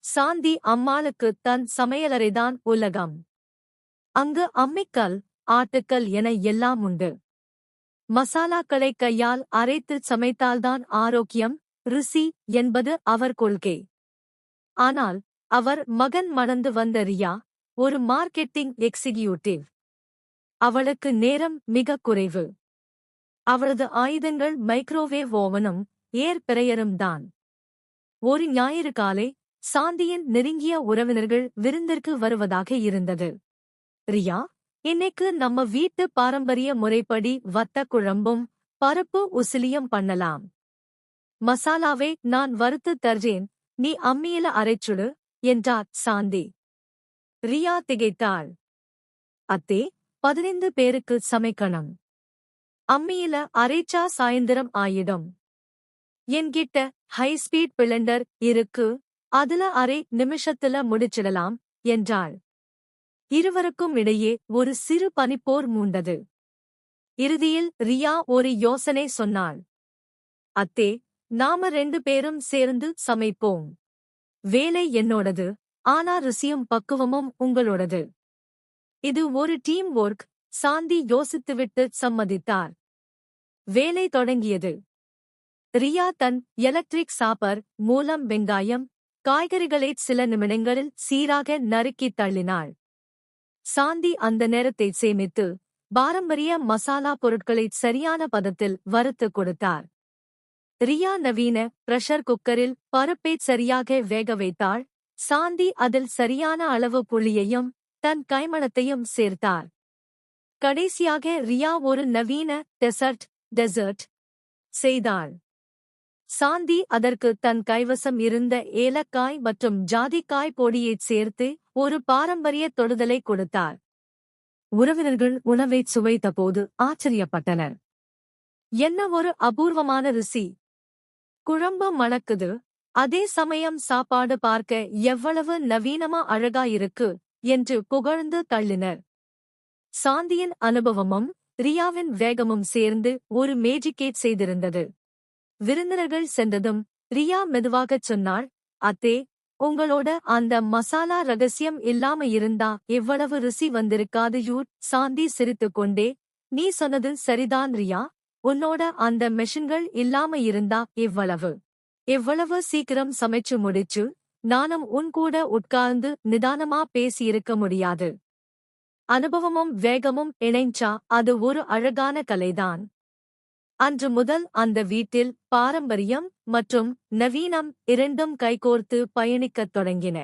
சாந்தி அம்மாளுக்கு தன் சமையலறைதான் உலகம். அங்கு அம்மிக்கல், ஆட்டுக்கல் என எல்லாம் உண்டு. மசாலாக்களை கையால் அரைத்து சமைத்தால்தான் ஆரோக்கியம், ருசி என்பது அவர் கொள்கை. ஆனால் அவர் மகன் மணந்து வந்த ரியா ஒரு மார்க்கெட்டிங் எக்ஸிகியூட்டிவ். அவளுக்கு நேரம் மிக குறைவு. அவளது ஆயுதங்கள் மைக்ரோவேவ் ஓவனும் ஏர் பிரயரும் தான். ஒரு ஞாயிறு காலை சாந்தியின் நெருங்கிய உறவினர்கள் விருந்திற்கு வருவதாக இருந்தது. ரியா, இன்னைக்கு நம்ம வீட்டு பாரம்பரிய முறைப்படி வத்த குழம்பும் பருப்பு உசிலியும் பண்ணலாம். மசாலாவை நான் வறுத்து தர்றேன், நீ அம்மியில அரைச்சுடு என்றார் சாந்தி. ரியா திகைத்தாள். அத்தே, 15 பேருக்கு சமைக்கணும். அம்மியில அரைச்சா சாயந்திரம் ஆயிடும். என்கிட்ட ஹை ஸ்பீட் பிளெண்டர் இருக்கு, அதுல அரை நிமிஷத்துல முடிச்சிடலாம் என்றாள். இருவருக்கும் இடையே ஒரு சிறு பனிப்போர் மூண்டது. இறுதியில் ரியா ஒரு யோசனை சொன்னாள். அத்தே, நாம 2 பேரும் சேர்ந்து சமைப்போம். வேலை என்னோடது, ஆனா ருசியும் பக்குவமும் உங்களோடது. இது ஒரு டீம் ஒர்க். சாந்தி யோசித்துவிட்டு சம்மதித்தார். வேலை தொடங்கியது. ரியா தன் எலக்ட்ரிக் சாப்பர் மூலம் வெங்காயம், காய்கறிகளை சில நிமிடங்களில் சீராக நறுக்கித் தள்ளினாள். சாந்தி அந்த நேரத்தை சேமித்து பாரம்பரிய மசாலா பொருட்களை சரியான பதத்தில் வறுத்து கொடுத்தார். ரியா நவீன பிரஷர் குக்கரில் பருப்பை சரியாக வேக வைத்தாள். சாந்தி அதில் சரியான அளவு புளியையும் தன் கைமணத்தையும் சேர்த்தார். கடைசியாக ரியா ஒரு நவீன டெசர்ட் செய்தாள். சாந்தி அதற்கு தன் கைவசம் இருந்த ஏலக்காய் மற்றும் ஜாதிக்காய் பொடியைச் சேர்த்து ஒரு பாரம்பரிய தொடுதலை கொடுத்தார். உறவினர்கள் உணவைச் சுவைத்தபோது ஆச்சரியப்பட்டனர். என்ன ஒரு அபூர்வமான ருசி! குழம்பு மணக்குது, அதே சமயம் சாப்பாடு பார்க்க எவ்வளவு நவீனமா அழகாயிருக்கு என்று புகழ்ந்து தள்ளினர். சாந்தியின் அனுபவமும் ரியாவின் வேகமும் சேர்ந்து ஒரு மேஜிக்கேட் செய்திருந்தது. விருந்தினர்கள் சென்றதும் ரியா மெதுவாகச் சொன்னாள், அத்தே, உங்களோட அந்த மசாலா ரகசியம் இல்லாம இருந்தா எவ்வளவு ருசி வந்திருக்காது. சாந்தி சிரித்துக்கொண்டே, நீ சொன்னது சரிதான் ரியா, உன்னோட அந்த மெஷின்கள் இல்லாம இருந்தா எவ்வளவு சீக்கிரம் சமைச்சு முடிச்சு நானும் உன் கூட உட்கார்ந்து நிதானமா பேசியிருக்க முடியாது. அனுபவமும் வேகமும் இணைஞ்சா அது ஒரு அழகான கலைதான். அன்று முதல் அந்த வீட்டில் பாரம்பரியம் மற்றும் நவீனம் இரண்டும் கைகோர்த்து பயணிக்கத் தொடங்கின.